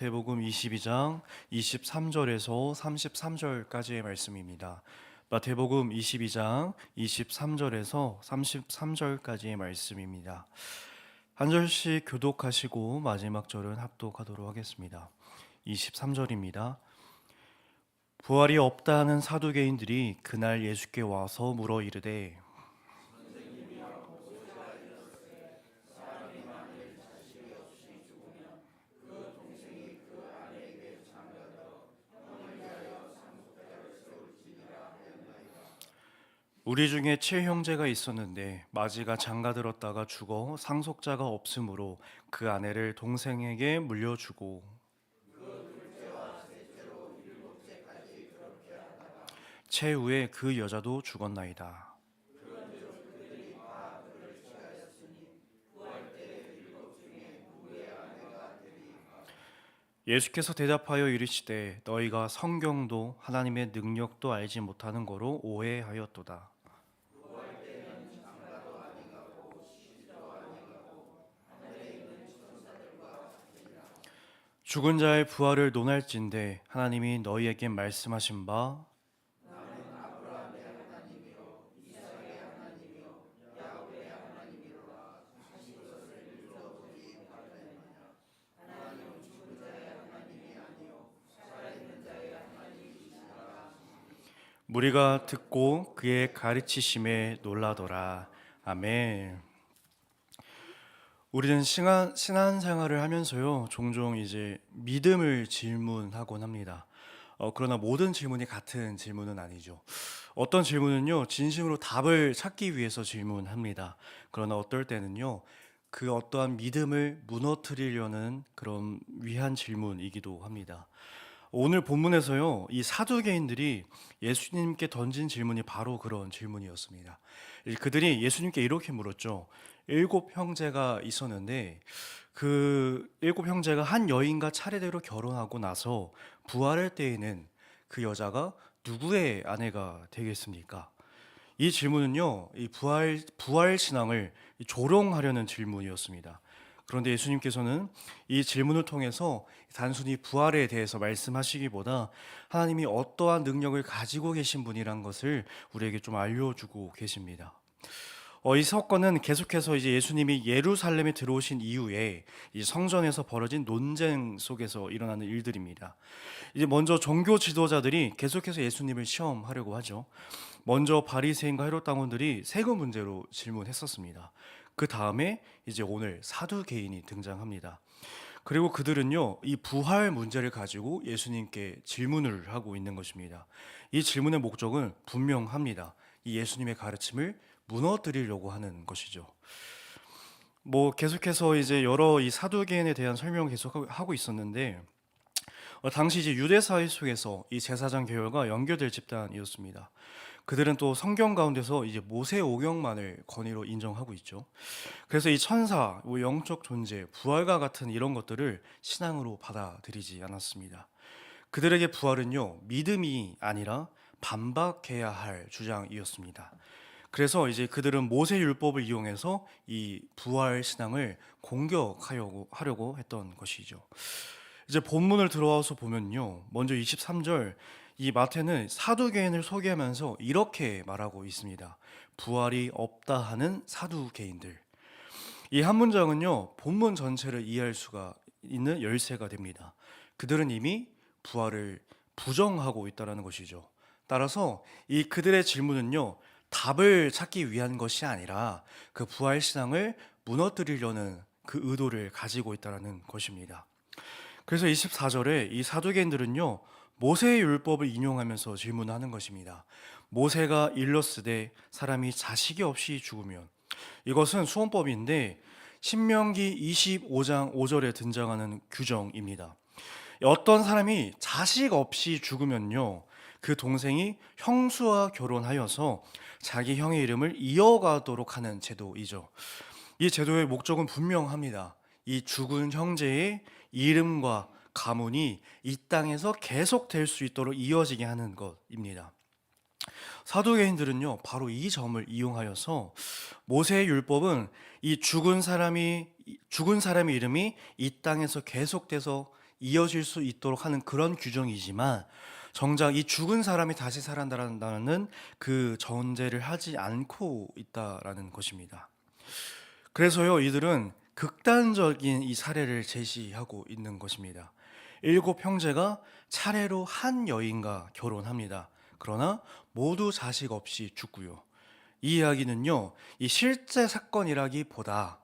마태복음 22장 23절에서 33절까지의 말씀입니다. 마태복음 22장 23절에서 33절까지의 말씀입니다. 한 절씩 교독하시고 마지막 절은 합독하도록 하겠습니다. 23절입니다. 부활이 없다는 사두개인들이 그날 예수께 와서 물어 이르되 우리 중에 칠형제가 있었는데 마지가 장가들었다가 죽어 상속자가 없으므로 그 아내를 동생에게 물려주고 채후에 그 여자도 죽었나이다. 예수께서 대답하여 이르시되 너희가 성경도 하나님의 능력도 알지 못하는 거로 오해하였도다. 죽은 자의 부활을 논할진대 하나님이 너희에게 말씀하신 바 무리가 듣고 그의 가르치심에 놀라더라. 아멘. 우리는 신앙생활을 하면서요, 종종 이제 믿음을 질문하곤 합니다. 그러나 모든 질문이 같은 질문은 아니죠. 어떤 질문은요, 진심으로 답을 찾기 위해서 질문합니다. 그러나 어떨 때는요, 그 어떠한 믿음을 무너뜨리려는 그런 위한 질문이기도 합니다. 오늘 본문에서요, 이 사두개인들이 예수님께 던진 질문이 바로 그런 질문이었습니다. 그들이 예수님께 이렇게 물었죠. 일곱 형제가 있었는데 그 일곱 형제가 한 여인과 차례대로 결혼하고 나서 부활할 때에는 그 여자가 누구의 아내가 되겠습니까? 이 질문은요, 이 부활 신앙을 조롱하려는 질문이었습니다. 그런데 예수님께서는 이 질문을 통해서 단순히 부활에 대해서 말씀하시기보다 하나님이 어떠한 능력을 가지고 계신 분이란 것을 우리에게 좀 알려주고 계십니다. 이 사건은 계속해서 이제 예수님이 예루살렘에 들어오신 이후에 이 성전에서 벌어진 논쟁 속에서 일어나는 일들입니다. 이제 먼저 종교 지도자들이 계속해서 예수님을 시험하려고 하죠. 먼저 바리새인과 헤롯 당원들이 세금 문제로 질문했었습니다. 그 다음에 이제 오늘 사두개인이 등장합니다. 그리고 그들은요, 이 부활 문제를 가지고 예수님께 질문을 하고 있는 것입니다. 이 질문의 목적은 분명합니다. 이 예수님의 가르침을 무너뜨리려고 하는 것이죠. 계속해서 이제 여러 이 사두개인에 대한 설명을 계속하고 있었는데, 당시 이제 유대 사회 속에서 이 제사장 계열과 연결될 집단이었습니다. 그들은 또 성경 가운데서 이제 모세 오경만을 권위로 인정하고 있죠. 그래서 이 천사, 영적 존재, 부활과 같은 이런 것들을 신앙으로 받아들이지 않았습니다. 그들에게 부활은요, 믿음이 아니라 반박해야 할 주장이었습니다. 그래서 이제 그들은 모세 율법을 이용해서 이 부활 신앙을 공격하려고 했던 것이죠. 이제 본문을 들어와서 보면요, 먼저 23절 이 마태는 사두개인을 소개하면서 이렇게 말하고 있습니다. 부활이 없다 하는 사두개인들. 이 한 문장은요, 본문 전체를 이해할 수가 있는 열쇠가 됩니다. 그들은 이미 부활을 부정하고 있다는 것이죠. 따라서 이 그들의 질문은요, 답을 찾기 위한 것이 아니라 그 부활 신앙을 무너뜨리려는 그 의도를 가지고 있다는 것입니다. 그래서 24절에 이 사두개인들은요, 모세의 율법을 인용하면서 질문하는 것입니다. 모세가 일렀으되 사람이 자식이 없이 죽으면, 이것은 수원법인데 신명기 25장 5절에 등장하는 규정입니다. 어떤 사람이 자식 없이 죽으면요, 그 동생이 형수와 결혼하여서 자기 형의 이름을 이어가도록 하는 제도이죠. 이 제도의 목적은 분명합니다. 이 죽은 형제의 이름과 가문이 이 땅에서 계속될 수 있도록 이어지게 하는 것입니다. 사두개인들은요, 바로 이 점을 이용하여서 모세의 율법은 이 죽은 사람의 이름이 이 땅에서 계속돼서 이어질 수 있도록 하는 그런 규정이지만 정작 이 죽은 사람이 다시 살아난다는 그 전제를 하지 않고 있다라는 것입니다. 그래서요, 이들은 극단적인 이 사례를 제시하고 있는 것입니다. 일곱 형제가 차례로 한 여인과 결혼합니다. 그러나 모두 자식 없이 죽고요. 이 이야기는요, 이 실제 사건이라기보다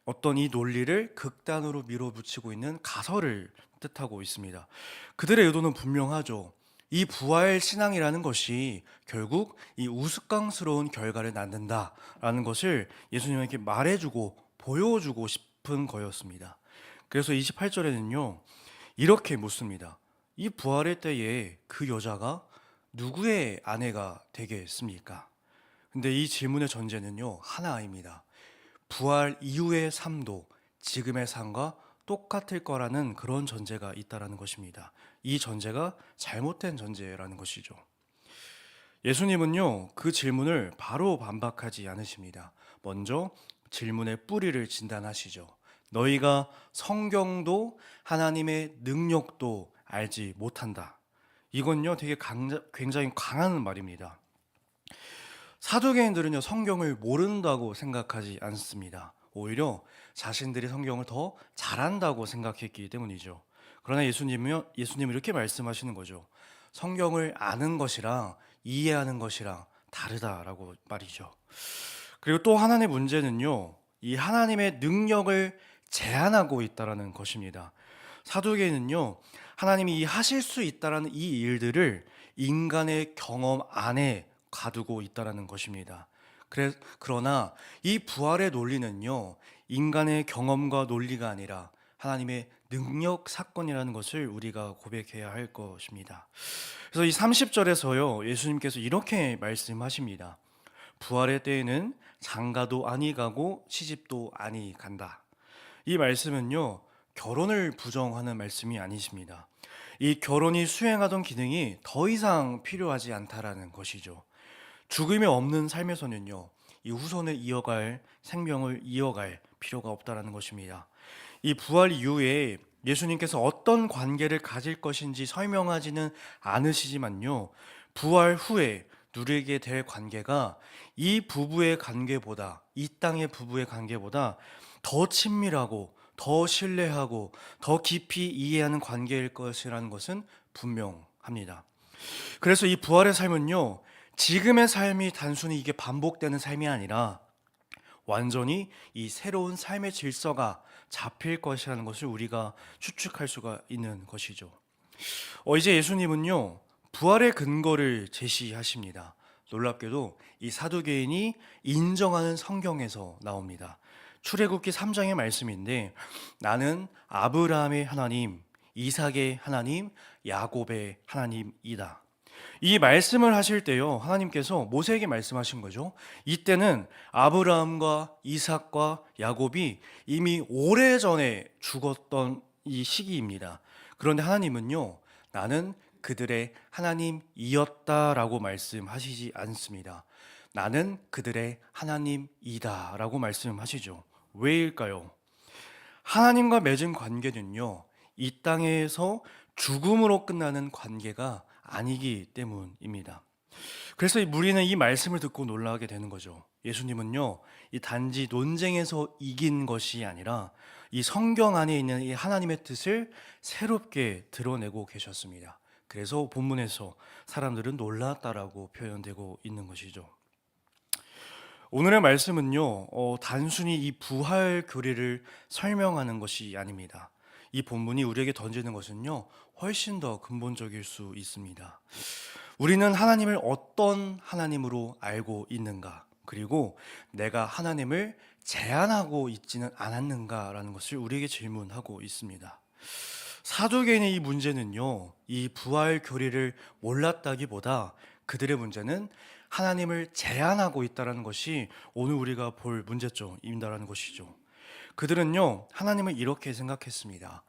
어떤 이 논리를 극단으로 밀어붙이고 있는 가설을 뜻하고 있습니다. 그들의 의도는 분명하죠. 이 부활 신앙이라는 것이 결국 이 우스꽝스러운 결과를 낳는다라는 것을 예수님에게 말해주고 보여주고 싶은 거였습니다. 그래서 28절에는요, 이렇게 묻습니다. 이 부활의 때에 그 여자가 누구의 아내가 되겠습니까? 근데 이 질문의 전제는요, 하나입니다. 부활 이후의 삶도 지금의 삶과 똑같을 거라는 그런 전제가 있다라는 것입니다. 이 전제가 잘못된 전제라는 것이죠. 예수님은요, 그 질문을 바로 반박하지 않으십니다. 먼저 질문의 뿌리를 진단하시죠. 너희가 성경도 하나님의 능력도 알지 못한다. 이건요, 되게 굉장히 강한 말입니다. 사두개인들은요, 성경을 모른다고 생각하지 않습니다. 오히려 자신들이 성경을 더 잘한다고 생각했기 때문이죠. 그러나 예수님은 이렇게 말씀하시는 거죠. 성경을 아는 것이랑 이해하는 것이랑 다르다라고 말이죠. 그리고 또 하나의 문제는요, 이 하나님의 능력을 제한하고 있다라는 것입니다. 사두개인은요, 하나님이 하실 수 있다라는 이 일들을 인간의 경험 안에 가두고 있다라는 것입니다. 그러나 이 부활의 논리는요, 인간의 경험과 논리가 아니라 하나님의 능력 사건이라는 것을 우리가 고백해야 할 것입니다. 그래서 이 30절에서요, 예수님께서 이렇게 말씀하십니다. 부활의 때에는 장가도 아니 가고 시집도 아니 간다. 이 말씀은요, 결혼을 부정하는 말씀이 아니십니다. 이 결혼이 수행하던 기능이 더 이상 필요하지 않다라는 것이죠. 죽음이 없는 삶에서는요, 이 후손을 이어갈 생명을 이어갈 필요가 없다라는 것입니다. 이 부활 이후에 예수님께서 어떤 관계를 가질 것인지 설명하지는 않으시지만요, 부활 후에 누리게 될 관계가 이 부부의 관계보다, 이 땅의 부부의 관계보다 더 친밀하고 더 신뢰하고 더 깊이 이해하는 관계일 것이라는 것은 분명합니다. 그래서 이 부활의 삶은요, 지금의 삶이 단순히 이게 반복되는 삶이 아니라 완전히 이 새로운 삶의 질서가 잡힐 것이라는 것을 우리가 추측할 수가 있는 것이죠. 이제 예수님은요, 부활의 근거를 제시하십니다. 놀랍게도 이 사두개인이 인정하는 성경에서 나옵니다. 출애굽기 3장의 말씀인데, 나는 아브라함의 하나님, 이삭의 하나님, 야곱의 하나님이다. 이 말씀을 하실 때요, 하나님께서 모세에게 말씀하신 거죠. 이때는 아브라함과 이삭과 야곱이 이미 오래전에 죽었던 이 시기입니다. 그런데 하나님은요, 나는 그들의 하나님이었다라고 말씀하시지 않습니다. 나는 그들의 하나님이다라고 말씀하시죠. 왜일까요? 하나님과 맺은 관계는요, 이 땅에서 죽음으로 끝나는 관계가 아니기 때문입니다. 그래서 우리는 이 말씀을 듣고 놀라게 되는 거죠. 예수님은요, 이 단지 논쟁에서 이긴 것이 아니라 이 성경 안에 있는 이 하나님의 뜻을 새롭게 드러내고 계셨습니다. 그래서 본문에서 사람들은 놀랐다라고 표현되고 있는 것이죠. 오늘의 말씀은요, 단순히 이 부활 교리를 설명하는 것이 아닙니다. 이 본문이 우리에게 던지는 것은요, 훨씬 더 근본적일 수 있습니다. 우리는 하나님을 어떤 하나님으로 알고 있는가? 그리고 내가 하나님을 제한하고 있지는 않았는가라는 것을 우리에게 질문하고 있습니다. 사두개인의 이 문제는요, 이 부활 교리를 몰랐다기보다 그들의 문제는 하나님을 제한하고 있다는 것이 오늘 우리가 볼 문제점입니다라는 것이죠. 그들은요, 하나님을 이렇게 생각했습니다.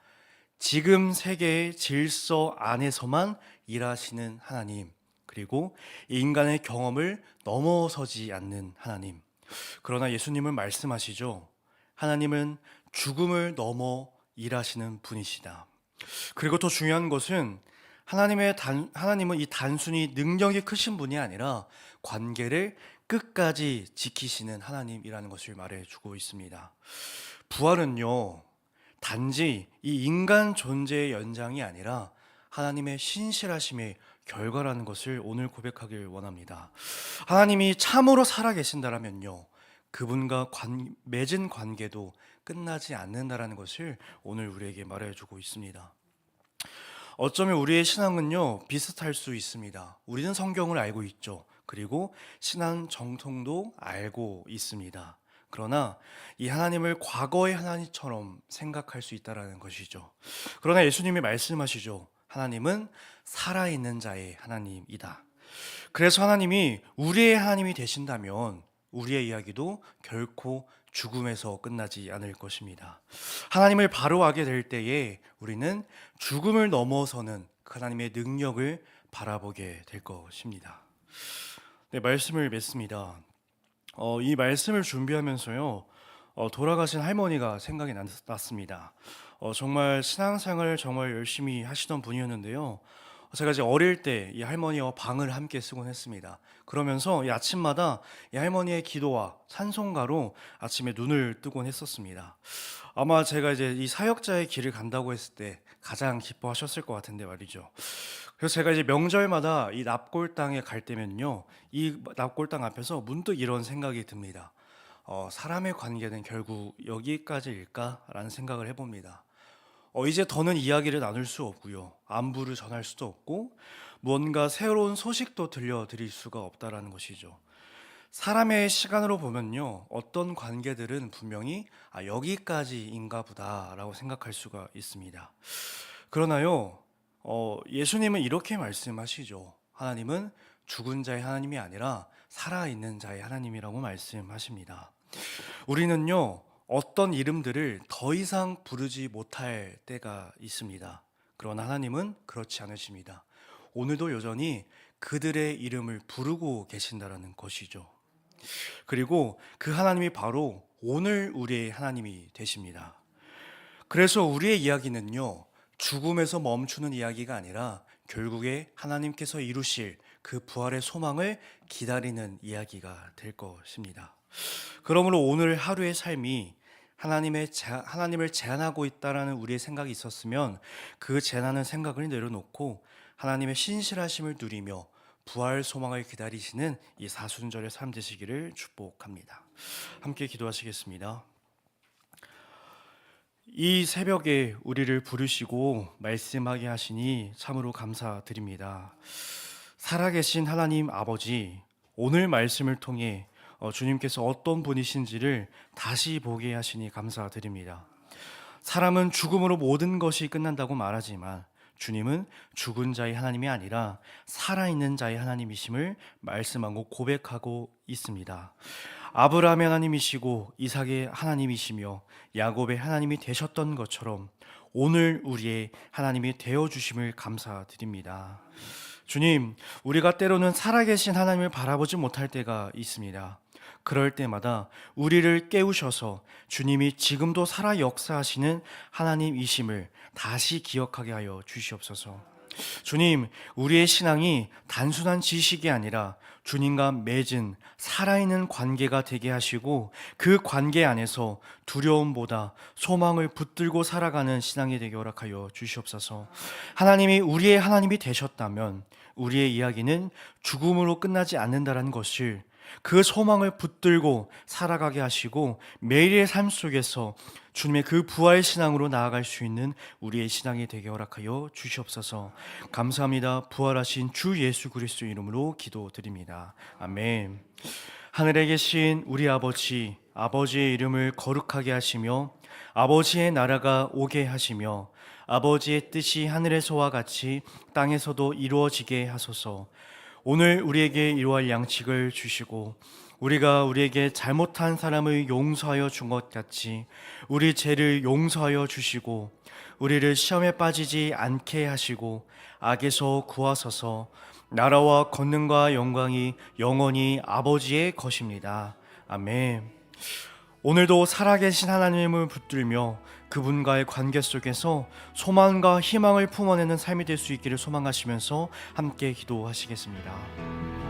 지금 세계의 질서 안에서만 일하시는 하나님, 그리고 인간의 경험을 넘어서지 않는 하나님. 그러나 예수님은 말씀하시죠. 하나님은 죽음을 넘어 일하시는 분이시다. 그리고 더 중요한 것은 하나님은 이 단순히 능력이 크신 분이 아니라 관계를 끝까지 지키시는 하나님이라는 것을 말해주고 있습니다. 부활은요, 단지 이 인간 존재의 연장이 아니라 하나님의 신실하심의 결과라는 것을 오늘 고백하길 원합니다. 하나님이 참으로 살아계신다라면요, 그분과 맺은 관계도 끝나지 않는다라는 것을 오늘 우리에게 말해주고 있습니다. 어쩌면 우리의 신앙은요, 비슷할 수 있습니다. 우리는 성경을 알고 있죠. 그리고 신앙 정통도 알고 있습니다. 그러나 이 하나님을 과거의 하나님처럼 생각할 수 있다는 것이죠. 그러나 예수님이 말씀하시죠. 하나님은 살아있는 자의 하나님이다. 그래서 하나님이 우리의 하나님이 되신다면 우리의 이야기도 결코 죽음에서 끝나지 않을 것입니다. 하나님을 바로 알게 될 때에 우리는 죽음을 넘어서는 하나님의 능력을 바라보게 될 것입니다. 네, 말씀을 맺습니다. 이 말씀을 준비하면서요, 돌아가신 할머니가 생각이 났습니다. 정말 신앙생활을 정말 열심히 하시던 분이었는데요. 제가 이제 어릴 때 이 할머니와 방을 함께 쓰곤 했습니다. 그러면서 이 아침마다 이 할머니의 기도와 찬송가로 아침에 눈을 뜨곤 했었습니다. 아마 제가 이제 이 사역자의 길을 간다고 했을 때 가장 기뻐하셨을 것 같은데 말이죠. 그래서 제가 이제 명절마다 이 납골당에 갈 때면요, 이 납골당 앞에서 문득 이런 생각이 듭니다. 사람의 관계는 결국 여기까지일까라는 생각을 해봅니다. 이제 더는 이야기를 나눌 수 없고요. 안부를 전할 수도 없고 무언가 새로운 소식도 들려드릴 수가 없다라는 것이죠. 사람의 시간으로 보면요, 어떤 관계들은 분명히 여기까지인가 보다라고 생각할 수가 있습니다. 그러나요, 예수님은 이렇게 말씀하시죠. 하나님은 죽은 자의 하나님이 아니라 살아있는 자의 하나님이라고 말씀하십니다. 우리는요, 어떤 이름들을 더 이상 부르지 못할 때가 있습니다. 그러나 하나님은 그렇지 않으십니다. 오늘도 여전히 그들의 이름을 부르고 계신다라는 것이죠. 그리고 그 하나님이 바로 오늘 우리의 하나님이 되십니다. 그래서 우리의 이야기는요, 죽음에서 멈추는 이야기가 아니라 결국에 하나님께서 이루실 그 부활의 소망을 기다리는 이야기가 될 것입니다. 그러므로 오늘 하루의 삶이 하나님을 제한하고 있다라는 우리의 생각이 있었으면 그 제한하는 생각을 내려놓고 하나님의 신실하심을 누리며 부활 소망을 기다리시는 이 사순절의 삶 되시기를 축복합니다. 함께 기도하시겠습니다. 이 새벽에 우리를 부르시고 말씀하게 하시니 참으로 감사드립니다. 살아계신 하나님 아버지, 오늘 말씀을 통해 주님께서 어떤 분이신지를 다시 보게 하시니 감사드립니다. 사람은 죽음으로 모든 것이 끝난다고 말하지만 주님은 죽은 자의 하나님이 아니라 살아있는 자의 하나님이심을 말씀하고 고백하고 있습니다. 아브라함의 하나님이시고 이삭의 하나님이시며 야곱의 하나님이 되셨던 것처럼 오늘 우리의 하나님이 되어주심을 감사드립니다. 주님, 우리가 때로는 살아계신 하나님을 바라보지 못할 때가 있습니다. 그럴 때마다 우리를 깨우셔서 주님이 지금도 살아 역사하시는 하나님이심을 다시 기억하게 하여 주시옵소서. 주님, 우리의 신앙이 단순한 지식이 아니라 주님과 맺은 살아있는 관계가 되게 하시고 그 관계 안에서 두려움보다 소망을 붙들고 살아가는 신앙이 되게 허락하여 주시옵소서. 하나님이 우리의 하나님이 되셨다면 우리의 이야기는 죽음으로 끝나지 않는다는 것을, 그 소망을 붙들고 살아가게 하시고 매일의 삶 속에서 주님의 그 부활 신앙으로 나아갈 수 있는 우리의 신앙이 되게 허락하여 주시옵소서. 감사합니다. 부활하신 주 예수 그리스도 이름으로 기도드립니다. 아멘. 하늘에 계신 우리 아버지, 아버지의 이름을 거룩하게 하시며 아버지의 나라가 오게 하시며 아버지의 뜻이 하늘에서와 같이 땅에서도 이루어지게 하소서. 오늘 우리에게 이루어할 양식을 주시고 우리가 우리에게 잘못한 사람을 용서하여 준 것 같이 우리 죄를 용서하여 주시고 우리를 시험에 빠지지 않게 하시고 악에서 구하소서. 나라와 권능과 영광이 영원히 아버지의 것입니다. 아멘. 오늘도 살아계신 하나님을 붙들며 그 그분과의 관계 속에서 소망과 희망을 품어내는 삶이 될 수 있기를 소망하시면서 함께 기도하시겠습니다.